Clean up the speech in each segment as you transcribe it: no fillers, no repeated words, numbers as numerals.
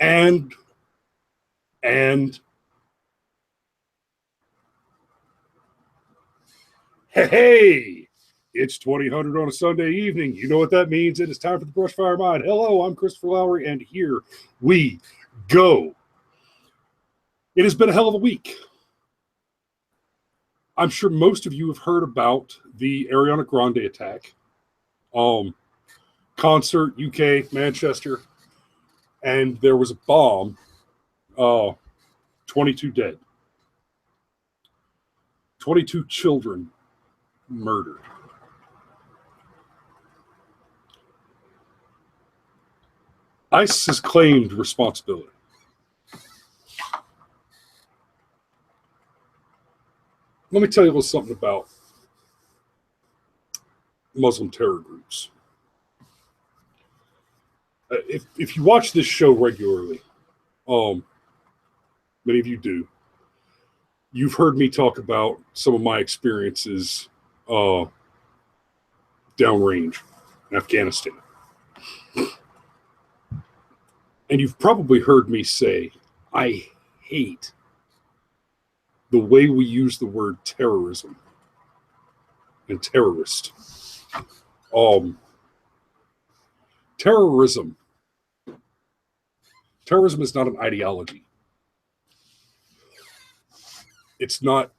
And hey, it's 2000 on a Sunday evening. You know what that means. It is time for the Brushfire Mind. Hello, I'm Christopher Lowry, and here we go. It has been a hell of a week. I'm sure most of you have heard about the Ariana Grande attack. Concert, UK, Manchester, and there was a bomb. 22 dead. 22 children murdered. ISIS has claimed responsibility. Let me tell you a little something about Muslim terror groups. If you watch this show regularly, many of you do, you've heard me talk about some of my experiences downrange in Afghanistan. And you've probably heard me say, I hate the way we use the word terrorism and terrorist. Terrorism is not an ideology. It's not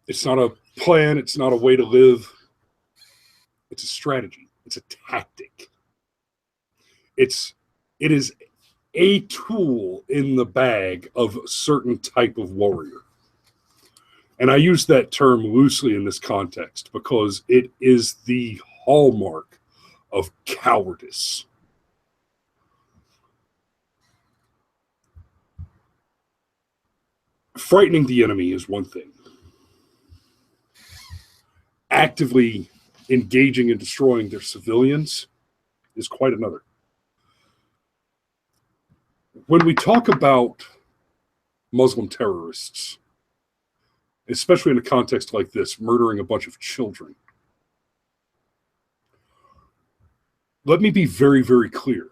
a plan. It's not a way to live. It's a strategy. It's a tactic. It is a tool in the bag of a certain type of warrior. And I use that term loosely in this context because it is the hallmark of cowardice. Frightening the enemy is one thing. Actively engaging and destroying their civilians is quite another. When we talk about Muslim terrorists, especially in a context like this, murdering a bunch of children, let me be very, very clear.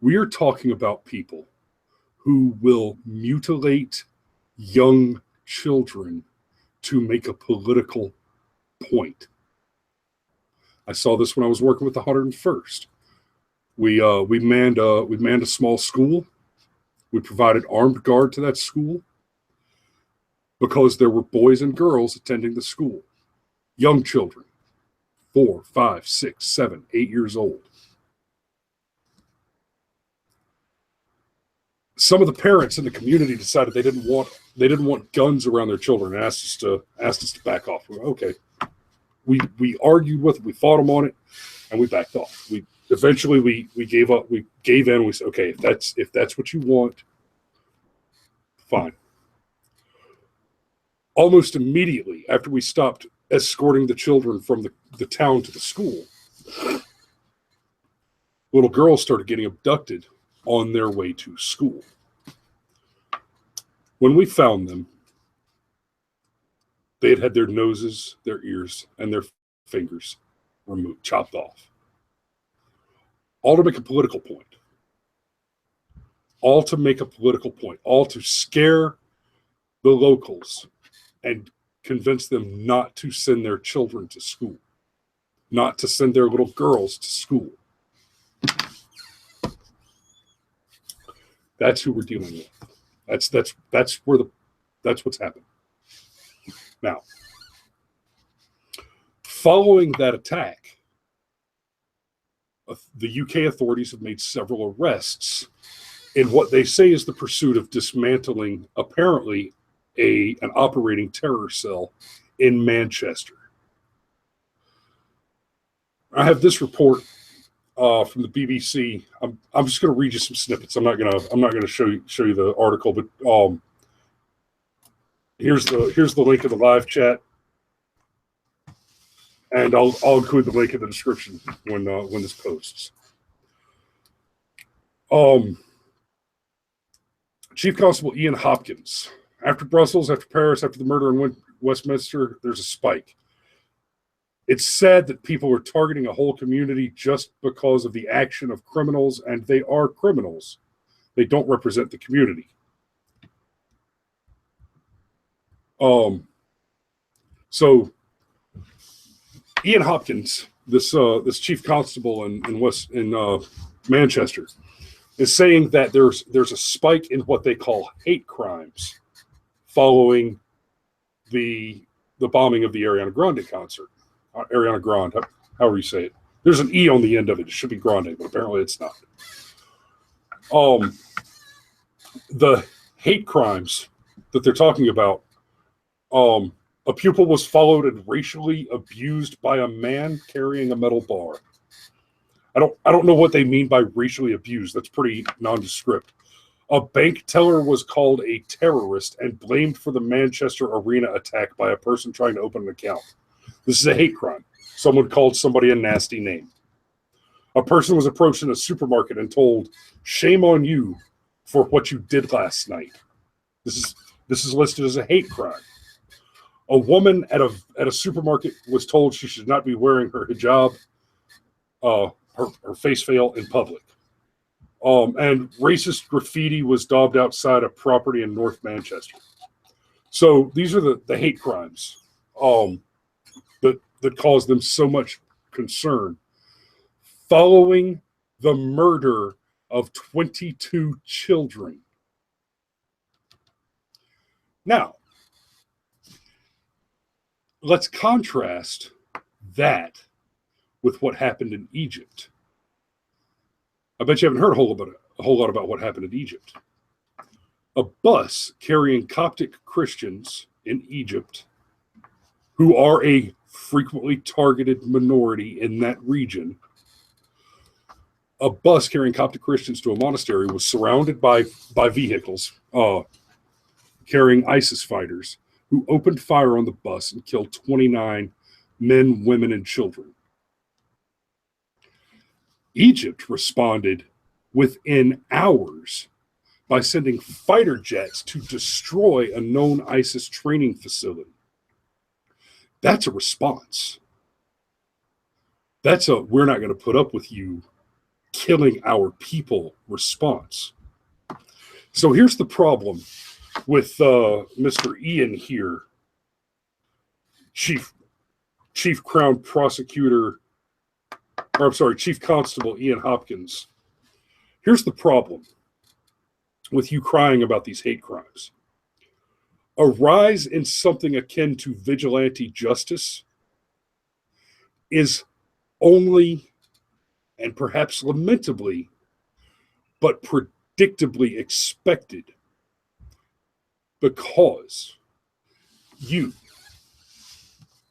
We are talking about people who will mutilate young children to make a political point. I saw this when I was working with the 101st. We manned a small school. We provided armed guard to that school because there were boys and girls attending the school, young children, 4, 5, 6, 7, 8 years old. Some of the parents in the community decided they didn't want guns around their children and asked us to back off. Okay. We argued with it, we fought them on it, and we backed off. Eventually we gave up, we gave in, we said, okay, if that's what you want, fine. Almost immediately after we stopped escorting the children from the town to the school, little girls started getting abducted on their way to school. When we found them, they had their noses, their ears, and their fingers removed, chopped off. All to make a political point. All to make a political point. All to scare the locals and convince them not to send their children to school. Not to send their little girls to school. That's who we're dealing with. That's what's happened. Now, following that attack, the UK authorities have made several arrests in what they say is the pursuit of dismantling, apparently, an operating terror cell in Manchester. I have this report from the BBC. I'm just going to read you some snippets. I'm not going to show you the article, but here's the link in the live chat, and I'll include the link in the description when this posts. Chief Constable Ian Hopkins. After Brussels, after Paris, after the murder in Westminster, there's a spike. It's sad that people are targeting a whole community just because of the action of criminals, and they are criminals. They don't represent the community. So Ian Hopkins, this chief constable in Manchester, is saying that there's a spike in what they call hate crimes following the bombing of the Ariana Grande concert. Ariana Grande, however you say it. There's an E on the end of it. It should be Grande, but apparently it's not. The hate crimes that they're talking about, a pupil was followed and racially abused by a man carrying a metal bar. I don't know what they mean by racially abused. That's pretty nondescript. A bank teller was called a terrorist and blamed for the Manchester Arena attack by a person trying to open an account. This is a hate crime. Someone called somebody a nasty name. A person was approached in a supermarket and told, "Shame on you for what you did last night." This is listed as a hate crime. A woman at a supermarket was told she should not be wearing her hijab, her face veil in public. And racist graffiti was daubed outside a property in North Manchester. So these are the hate crimes that cause them so much concern. Following the murder of 22 children. Now, let's contrast that with what happened in Egypt. I bet you haven't heard a whole lot about what happened in Egypt. A bus carrying Coptic Christians in Egypt, who are a frequently targeted minority in that region, a bus carrying Coptic Christians to a monastery was surrounded by vehicles carrying ISIS fighters who opened fire on the bus and killed 29 men, women, and children. Egypt responded within hours by sending fighter jets to destroy a known ISIS training facility. That's a response. That's a "we're not going to put up with you killing our people" response. So here's the problem with Mr. Ian here, Chief Crown Prosecutor, or I'm sorry, Chief Constable Ian Hopkins. Here's the problem with you crying about these hate crimes. A rise in something akin to vigilante justice is only, and perhaps lamentably, but predictably expected, because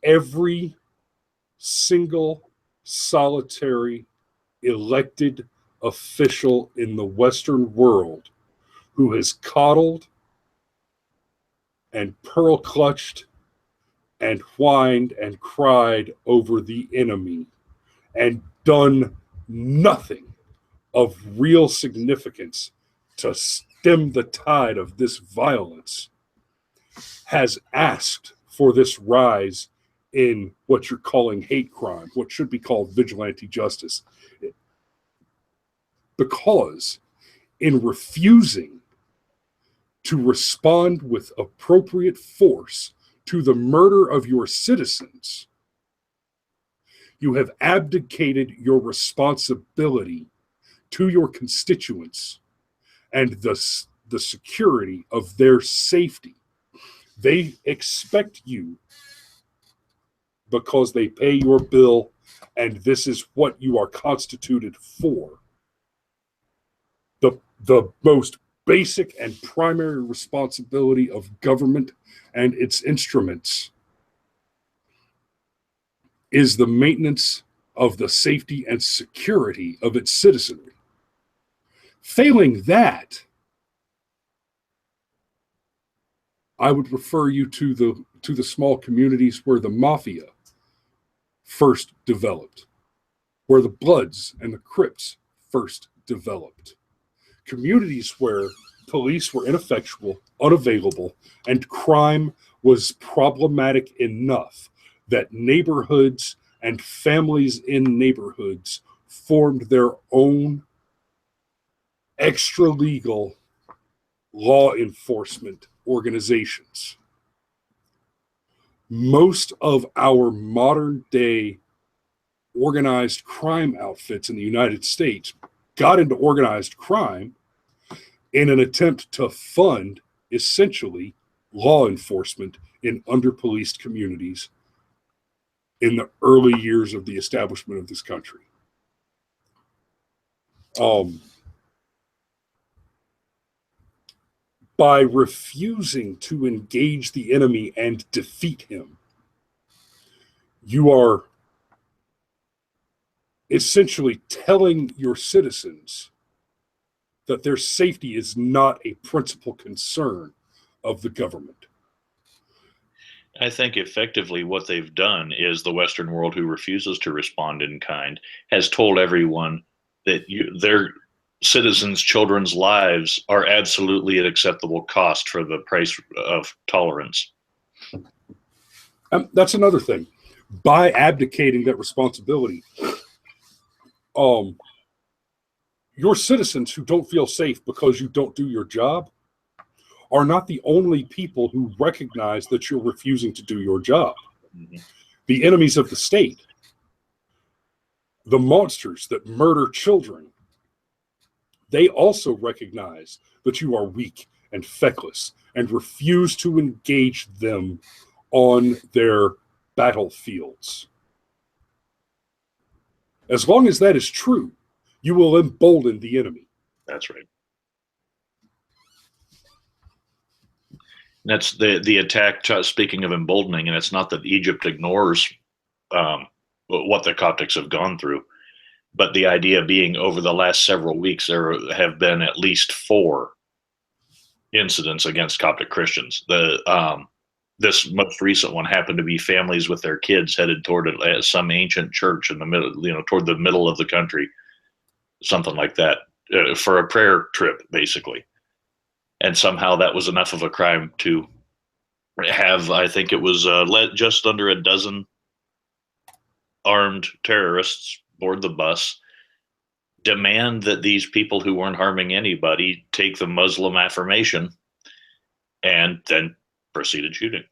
every single solitary elected official in the Western world who has coddled and pearl clutched and whined and cried over the enemy and done nothing of real significance to stem the tide of this violence has asked for this rise in what you're calling hate crime, what should be called vigilante justice. Because in refusing to respond with appropriate force to the murder of your citizens, you have abdicated your responsibility to your constituents and the security of their safety. They expect you, because they pay your bill, and this is what you are constituted for. The most basic and primary responsibility of government and its instruments is the maintenance of the safety and security of its citizenry. Failing that, I would refer you to the small communities where the mafia first developed, where the Bloods and the Crips first developed. Communities where police were ineffectual, unavailable, and crime was problematic enough that neighborhoods and families in neighborhoods formed their own extra-legal law enforcement organizations. Most of our modern day organized crime outfits in the United States got into organized crime in an attempt to fund, essentially, law enforcement in under-policed communities in the early years of the establishment of this country. By refusing to engage the enemy and defeat him, you are essentially telling your citizens that their safety is not a principal concern of the government. I think effectively what they've done is the Western world, who refuses to respond in kind, has told everyone that their citizens' children's lives are absolutely an acceptable cost for the price of tolerance. That's another thing. By abdicating that responsibility, your citizens who don't feel safe because you don't do your job are not the only people who recognize that you're refusing to do your job. Mm-hmm. The enemies of the state, the monsters that murder children, they also recognize that you are weak and feckless and refuse to engage them on their battlefields. As long as that is true, you will embolden the enemy. That's right. That's the attack, speaking of emboldening, and it's not that Egypt ignores what the Coptics have gone through, but the idea being over the last several weeks, there have been at least 4 incidents against Coptic Christians. This most recent one happened to be families with their kids headed toward some ancient church in the middle, toward the middle of the country, something like that, for a prayer trip, basically. And somehow that was enough of a crime to have, I think it was just under a dozen armed terrorists board the bus, demand that these people who weren't harming anybody take the Muslim affirmation, and then proceeded shooting.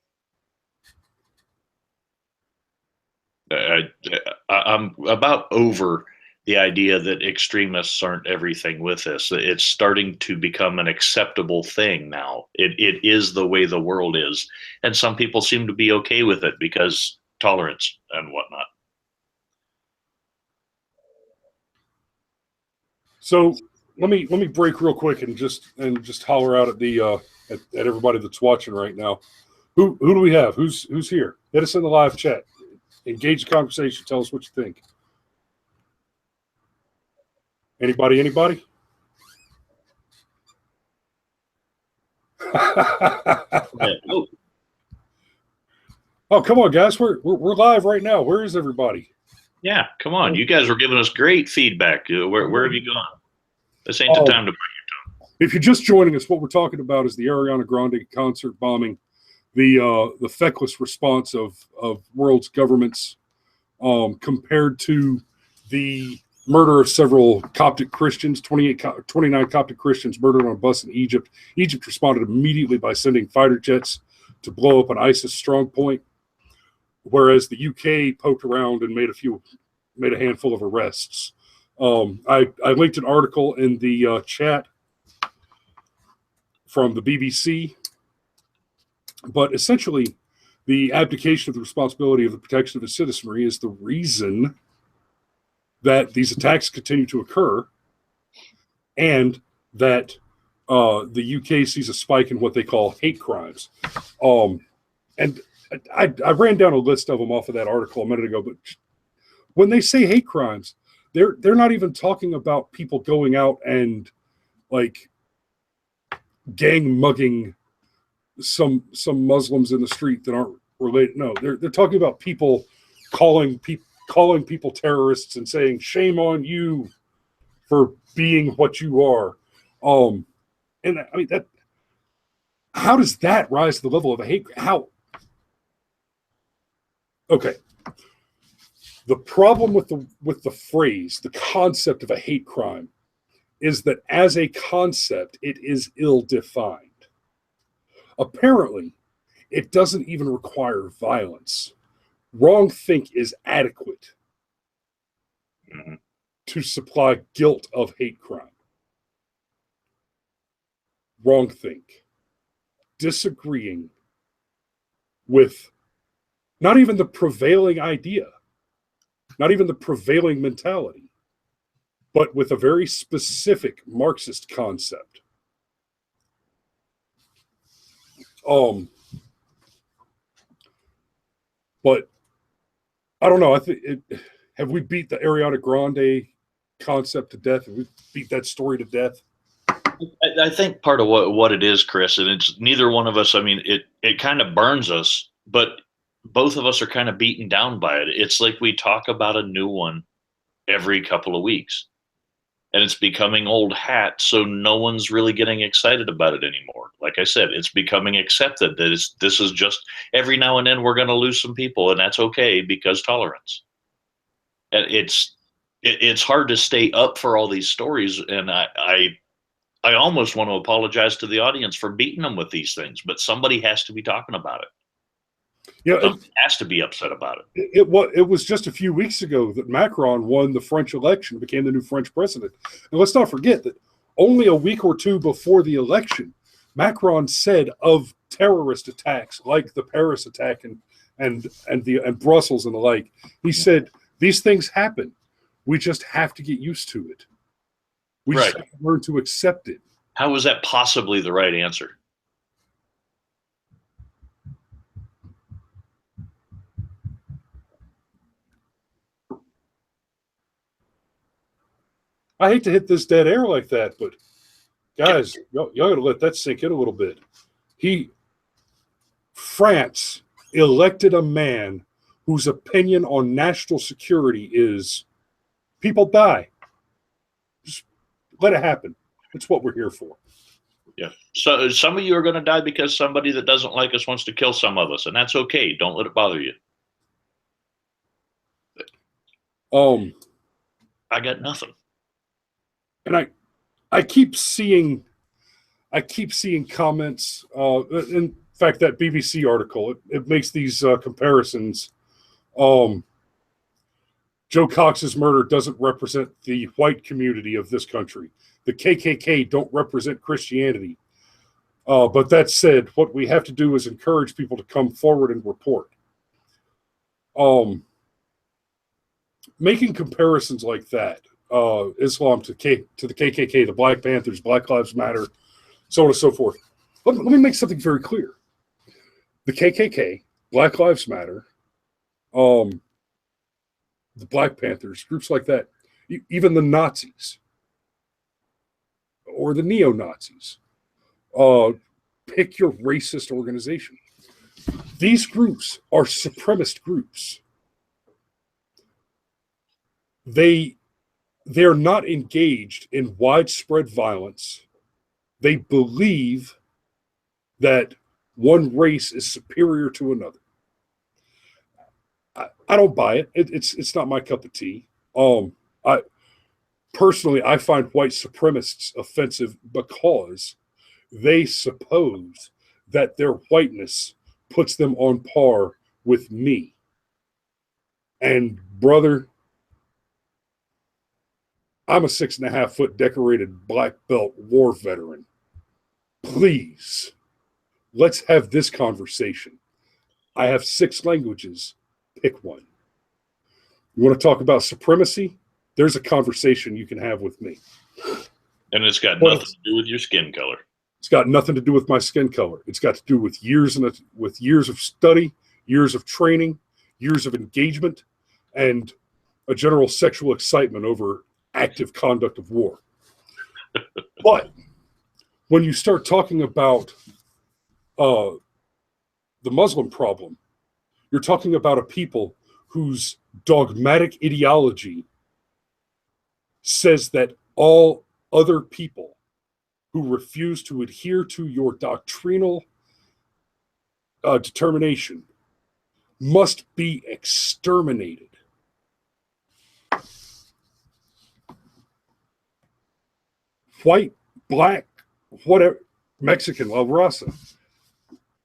I'm about over the idea that extremists aren't everything with this. It's starting to become an acceptable thing now. It is the way the world is. And some people seem to be okay with it because tolerance and whatnot. So let me break real quick and just holler out at the at everybody that's watching right now. Who do we have? Who's here? Hit us in the live chat. Engage the conversation. Tell us what you think. Anybody? Oh, come on, guys. We're live right now. Where is everybody? Yeah, come on. You guys were giving us great feedback. Where have you gone? This ain't the time to bring your tongue. If you're just joining us, what we're talking about is the Ariana Grande concert bombing, the feckless response of world's governments compared to the murder of several Coptic Christians, 29 Coptic Christians murdered on a bus in Egypt. Egypt responded immediately by sending fighter jets to blow up an ISIS strong point, whereas the UK poked around and made a handful of arrests. I linked an article in the chat from the BBC, but essentially the abdication of the responsibility of the protection of the citizenry is the reason that these attacks continue to occur, and that the UK sees a spike in what they call hate crimes. And I ran down a list of them off of that article a minute ago, but when they say hate crimes, they're not even talking about people going out and like gang mugging some Muslims in the street that aren't related. No, they're talking about people calling people terrorists and saying shame on you for being what you are. And I mean that. How does that rise to the level of a hate? How? Okay. The problem with the phrase, the concept of a hate crime, is that as a concept, it is ill-defined. Apparently, it doesn't even require violence. Wrongthink is adequate to supply guilt of hate crime. Wrongthink. Disagreeing with not even the prevailing idea, not even the prevailing mentality, but with a very specific Marxist concept. But I don't know. I think have we beat the Ariana Grande concept to death? Have we beat that story to death? I think part of what it is, Chris, and it's neither one of us. I mean, it kind of burns us, but both of us are kind of beaten down by it. It's like we talk about a new one every couple of weeks, and it's becoming old hat, so no one's really getting excited about it anymore. Like I said, it's becoming accepted that this is just every now and then we're going to lose some people, and that's okay because tolerance. And it's hard to stay up for all these stories, and I almost want to apologize to the audience for beating them with these things, but somebody has to be talking about it. Yeah, somebody has to be upset about it. It was just a few weeks ago that Macron won the French election, became the new French president. And let's not forget that only a week or two before the election, Macron said of terrorist attacks like the Paris attack and Brussels and the like, he said, these things happen. We just have to get used to it. We just have to learn to accept it. How is that possibly the right answer? I hate to hit this dead air like that, but guys, y'all got to let that sink in a little bit. France elected a man whose opinion on national security is people die. Just let it happen. That's what we're here for. Yeah. So some of you are going to die because somebody that doesn't like us wants to kill some of us, and that's okay. Don't let it bother you. I got nothing. And I keep seeing comments. In fact, that BBC article it makes these comparisons. Joe Cox's murder doesn't represent the white community of this country. The KKK don't represent Christianity. But that said, what we have to do is encourage people to come forward and report. Making comparisons like that, Islam to the KKK, the Black Panthers, Black Lives Matter, so on and so forth. Let me make something very clear. The KKK, Black Lives Matter, the Black Panthers, groups like that, even the Nazis or the neo-Nazis, pick your racist organization. These groups are supremacist groups. They're not engaged in widespread violence. They believe that one race is superior to another. I don't buy it. It's not my cup of tea. I find white supremacists offensive because they suppose that their whiteness puts them on par with me. And brother, I'm a 6.5-foot decorated black belt war veteran. Please, let's have this conversation. I have 6 languages. Pick one. You want to talk about supremacy? There's a conversation you can have with me. And it's got nothing to do with your skin color. It's got nothing to do with my skin color. It's got to do with years of study, years of training, years of engagement, and a general sexual excitement over active conduct of war. But when you start talking about the Muslim problem, you're talking about a people whose dogmatic ideology says that all other people who refuse to adhere to your doctrinal determination must be exterminated. white, black, whatever, Mexican, La Raza,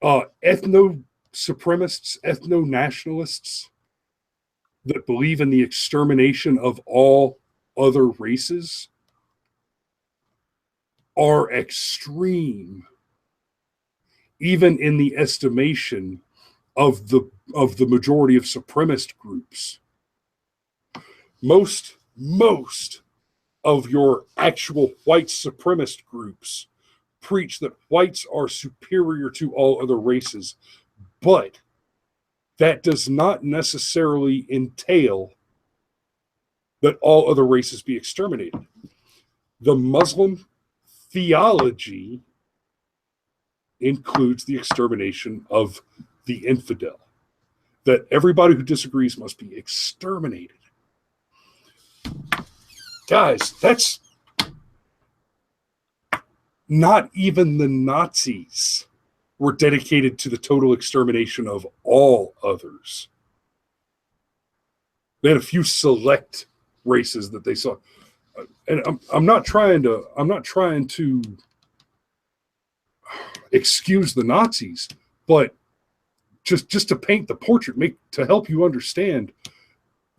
ethno-supremists, ethno-nationalists that believe in the extermination of all other races are extreme, even in the estimation of the majority of supremacist groups. Most of your actual white supremacist groups preach that whites are superior to all other races, but that does not necessarily entail that all other races be exterminated. The Muslim theology includes the extermination of the infidel, that everybody who disagrees must be exterminated. Guys, that's not even the Nazis were dedicated to the total extermination of all others. They had a few select races that they saw. And I'm not trying to excuse the Nazis, but just to paint the portrait, to help you understand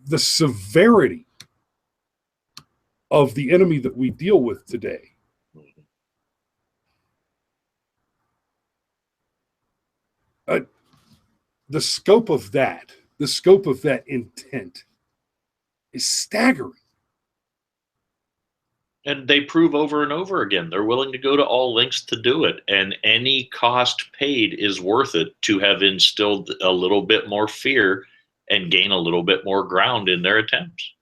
the severity of the enemy that we deal with today. The scope of that intent is staggering. And they prove over and over again they're willing to go to all lengths to do it, and any cost paid is worth it to have instilled a little bit more fear and gain a little bit more ground in their attempts.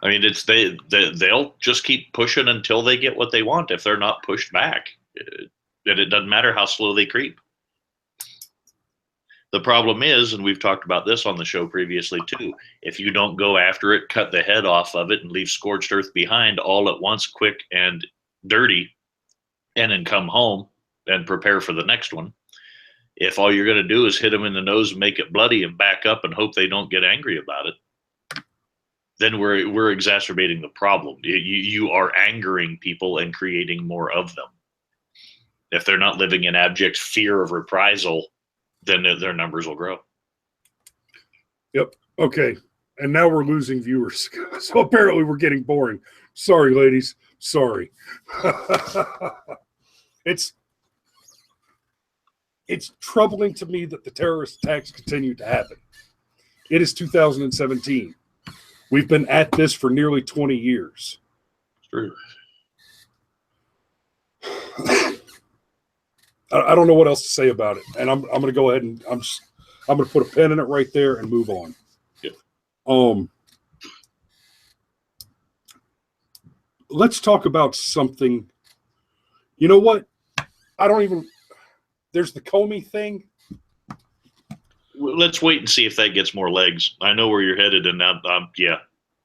I mean, they'll just keep pushing until they get what they want if they're not pushed back. And it doesn't matter how slow they creep. The problem is, and we've talked about this on the show previously too, if you don't go after it, cut the head off of it, and leave scorched earth behind all at once, quick and dirty, and then come home and prepare for the next one, if all you're going to do is hit them in the nose and make it bloody and back up and hope they don't get angry about it, then we're exacerbating the problem. You are angering people and creating more of them. If they're not living in abject fear of reprisal, then their numbers will grow. Yep. Okay. And now we're losing viewers. So apparently we're getting boring. Sorry, ladies. Sorry. It's troubling to me that the terrorist attacks continue to happen. It is 2017. We've been at this for nearly 20 years. It's true. I don't know what else to say about it, and I'm going to go ahead and I'm going to put a pin in it right there and move on. Yeah. Let's talk about something. You know what? There's the Comey thing. Well, let's wait and see if that gets more legs. I know where you're headed, and yeah,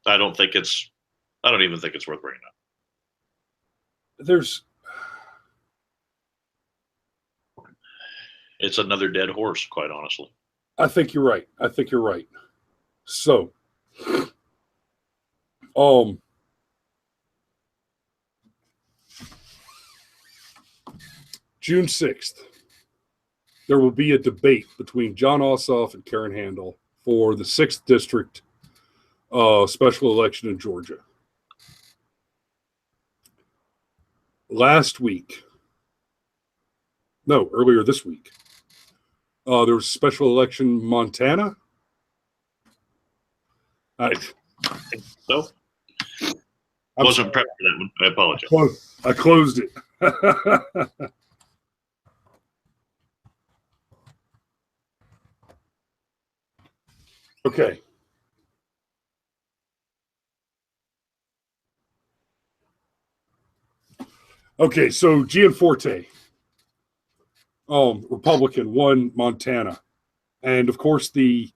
I don't even think it's worth bringing up. It's another dead horse, quite honestly. I think you're right. So, June 6th, there will be a debate between John Ossoff and Karen Handel for the 6th District special election in Georgia. Earlier this week, there was a special election in Montana. I think so. I wasn't prepped for that one. I apologize. I closed it. Okay. Okay, so Gianforte, Republican, won Montana. And of course the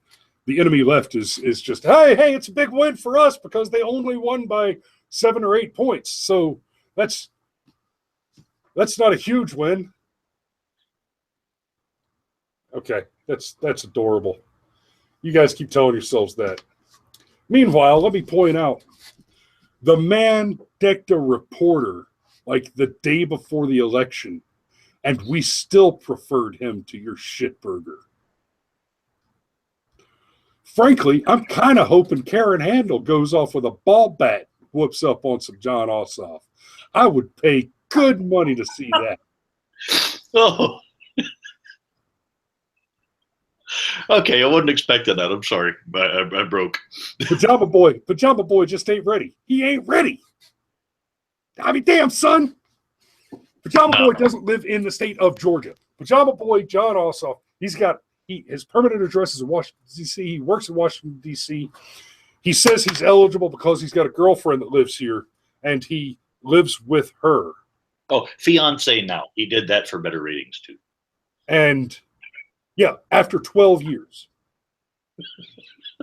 enemy left is just, hey, it's a big win for us because they only won by 7 or 8 points. So that's not a huge win. Okay, that's adorable. You guys keep telling yourselves that. Meanwhile, let me point out The man decked a reporter like the day before the election, and we still preferred him to your shitburger. Frankly, I'm kind of hoping Karen Handel goes off with a ball bat, whoops up on some John Ossoff. I would pay good money to see that. Oh. Okay, I wasn't expecting that. I'm sorry. I broke. Pajama Boy just ain't ready. He ain't ready. I mean, damn, son. Pajama Boy doesn't live in the state of Georgia. Pajama Boy, John Ossoff, his permanent address is in Washington, D.C. He works in Washington, D.C. He says he's eligible because he's got a girlfriend that lives here, and he lives with her. Oh, fiance now. He did that for better ratings, too. And, yeah, after 12 years.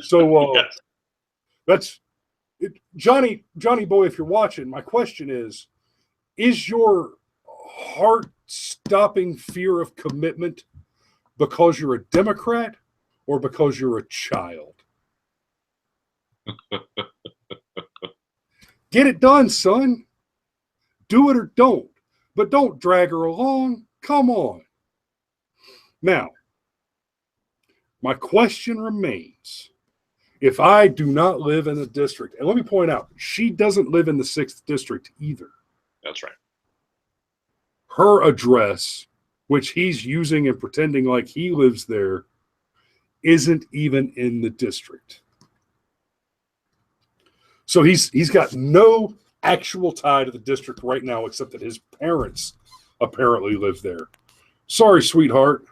So, yes. That's it. Johnny Boy, if you're watching, my question is your heart-stopping fear of commitment because you're a Democrat or because you're a child? Get it done, son. Do it or don't. But don't drag her along. Come on. Now, my question remains. If I do not live in the district, and let me point out, she doesn't live in the 6th district either. That's right. Her address, which he's using and pretending like he lives there, isn't even in the district. So he's got no actual tie to the district right now, except that his parents apparently live there. Sorry, sweetheart.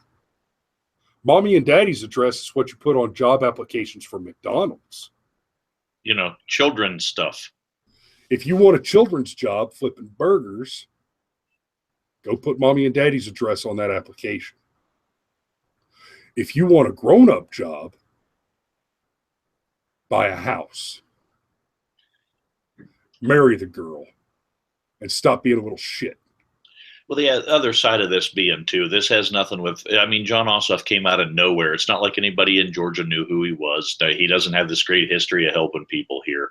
Mommy and daddy's address is what you put on job applications for McDonald's. You know, children's stuff. If you want a children's job flipping burgers, go put mommy and daddy's address on that application. If you want a grown-up job, buy a house. Marry the girl. And stop being a little shit. Well, the other side of this being, too, this has nothing with, I mean, John Ossoff came out of nowhere. It's not like anybody in Georgia knew who he was. He doesn't have this great history of helping people here.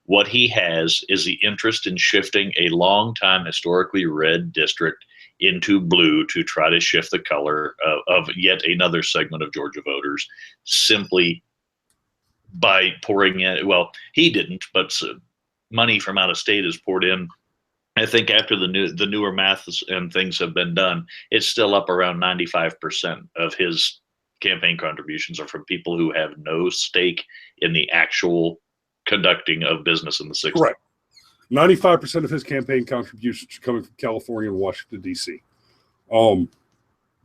What he has is the interest in shifting a long-time historically red district into blue to try to shift the color of yet another segment of Georgia voters simply by pouring in, well, he didn't, but money from out of state is poured in. I think after the newer maths and things have been done, it's still up around 95% of his campaign contributions are from people who have no stake in the actual conducting of business in the 60s. Correct. 95% of his campaign contributions are coming from California and Washington, D.C.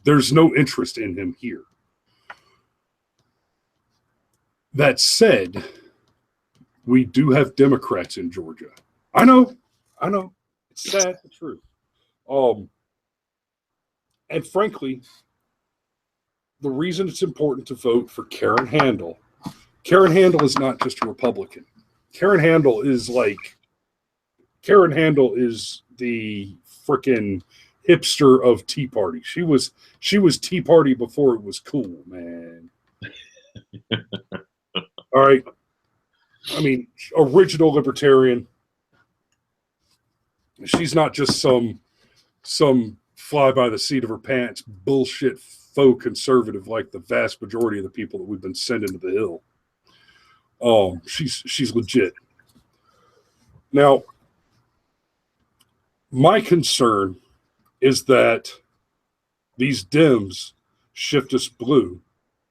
There's no interest in him here. That said, we do have Democrats in Georgia. I know. It's sad but true. And frankly, the reason it's important to vote for Karen Handel is not just a Republican. Karen Handel is the frickin' hipster of Tea Party. She was Tea Party before it was cool, man. All right. I mean, original libertarian. She's not just some fly by the seat of her pants bullshit faux conservative like the vast majority of the people that we've been sending to the hill. She's legit. Now, my concern is that these Dems shift us blue,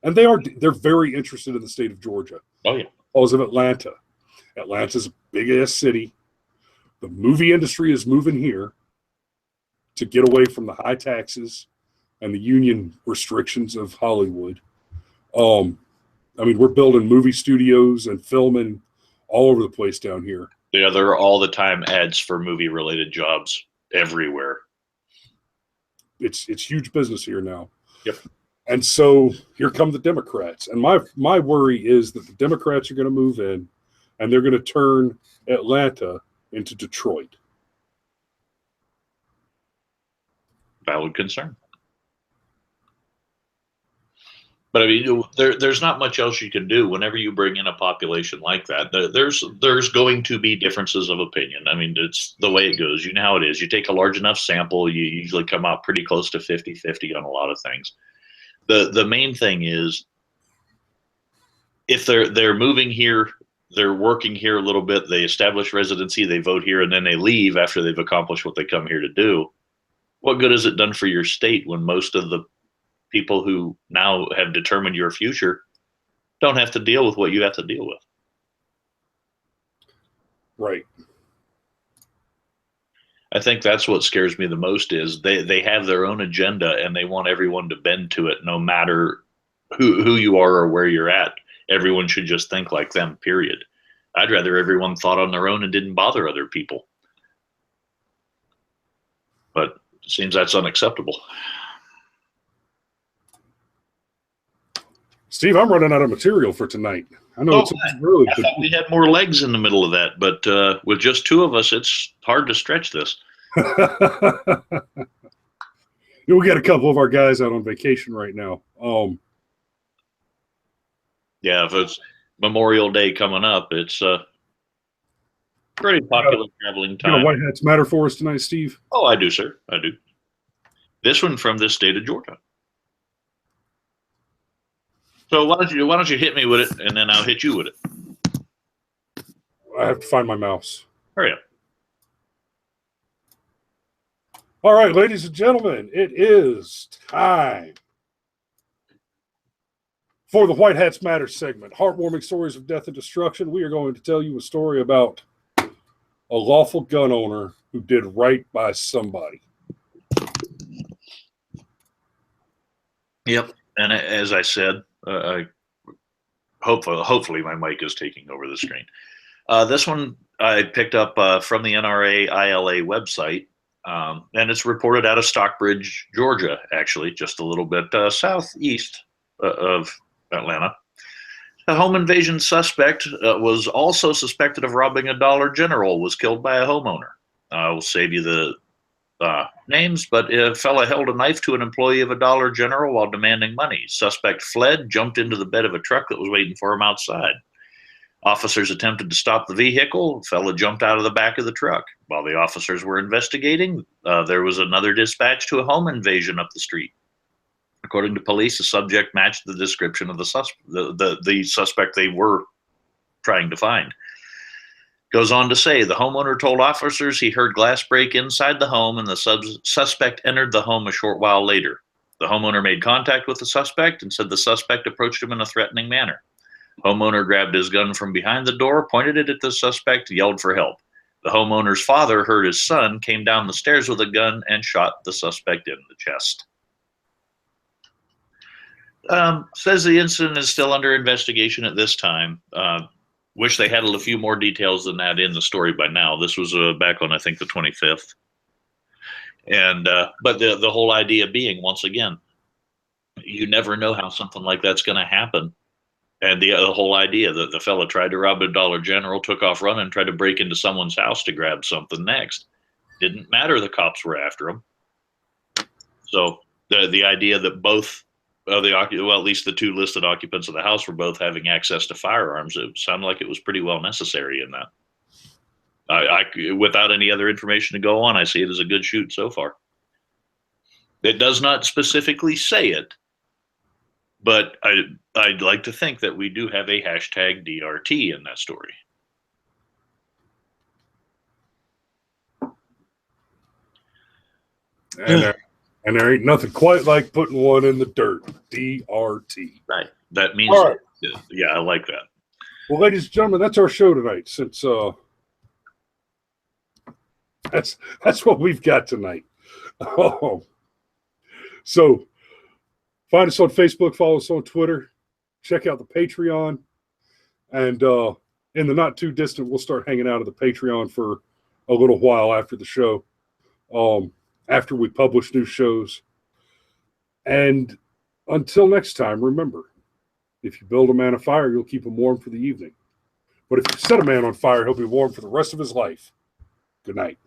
and they're very interested in the state of Georgia. Oh yeah, because of Atlanta. Atlanta's a big ass city. The movie industry is moving here to get away from the high taxes and the union restrictions of Hollywood. I mean, we're building movie studios and filming all over the place down here. Yeah, there are all the time ads for movie-related jobs everywhere. It's huge business here now. Yep. And so here come the Democrats. And my worry is that the Democrats are going to move in and they're going to turn Atlanta into Detroit. Valid concern. But I mean, there's not much else you can do whenever you bring in a population like that. There's going to be differences of opinion. I mean, it's the way it goes. You know how it is. You take a large enough sample, you usually come out pretty close to 50-50 on a lot of things. The main thing is, if they're moving here, they're working here a little bit, they establish residency, they vote here, and then they leave after they've accomplished what they come here to do. What good has it done for your state when most of the people who now have determined your future don't have to deal with what you have to deal with? Right. I think that's what scares me the most is they have their own agenda and they want everyone to bend to it, no matter who you are or where you're at. Everyone should just think like them, period. I'd rather everyone thought on their own and didn't bother other people. But it seems that's unacceptable. Steve, I'm running out of material for tonight. I know it's early. I thought we had more legs in the middle of that, but with just two of us, it's hard to stretch this. We got a couple of our guys out on vacation right now. Yeah, if it's Memorial Day coming up, it's pretty popular traveling time. You know, White Hats Matter for us tonight, Steve? Oh, I do, sir. I do. This one from the state of Georgia. So why don't you hit me with it, and then I'll hit you with it. I have to find my mouse. Hurry up. All right, ladies and gentlemen, it is time for the White Hats Matter segment. Heartwarming stories of death and destruction. We are going to tell you a story about a lawful gun owner who did right by somebody. Yep, and as I said, hopefully my mic is taking over the screen. This one I picked up from the NRA ILA website, and it's reported out of Stockbridge, Georgia, actually, just a little bit southeast of Atlanta. A home invasion suspect was also suspected of robbing a Dollar General, was killed by a homeowner. I will save you the names, but a fella held a knife to an employee of a Dollar General while demanding money. Suspect fled, jumped into the bed of a truck that was waiting for him outside. Officers attempted to stop the vehicle. Fella jumped out of the back of the truck. While the officers were investigating, there was another dispatch to a home invasion up the street. According to police, the subject matched the description of the suspect they were trying to find. Goes on to say, the homeowner told officers he heard glass break inside the home and the suspect entered the home a short while later. The homeowner made contact with the suspect and said the suspect approached him in a threatening manner. Homeowner grabbed his gun from behind the door, pointed it at the suspect, yelled for help. The homeowner's father heard his son, came down the stairs with a gun, and shot the suspect in the chest. Says the incident is still under investigation at this time. Wish they had a few more details than that in the story by now. This was back on, I think, the 25th. And but the whole idea being, once again, you never know how something like that's going to happen. And the whole idea that the fella tried to rob a Dollar General, took off running, tried to break into someone's house to grab something next. Didn't matter, the cops were after him. So the idea that both of at least the two listed occupants of the house were both having access to firearms, it sounded like it was pretty well necessary in that. Without any other information to go on, I see it as a good shoot so far. It does not specifically say it, but I'd like to think that we do have a hashtag DRT in that story. And there ain't nothing quite like putting one in the dirt. DRT. Right. That means, all right. Yeah, I like that. Well, ladies and gentlemen, that's our show tonight. Since that's what we've got tonight. So find us on Facebook, follow us on Twitter, check out the Patreon, and in the not too distant, we'll start hanging out at the Patreon for a little while after the show, after we publish new shows. And until next time, remember, if you build a man a fire, you'll keep him warm for the evening. But if you set a man on fire, he'll be warm for the rest of his life. Good night.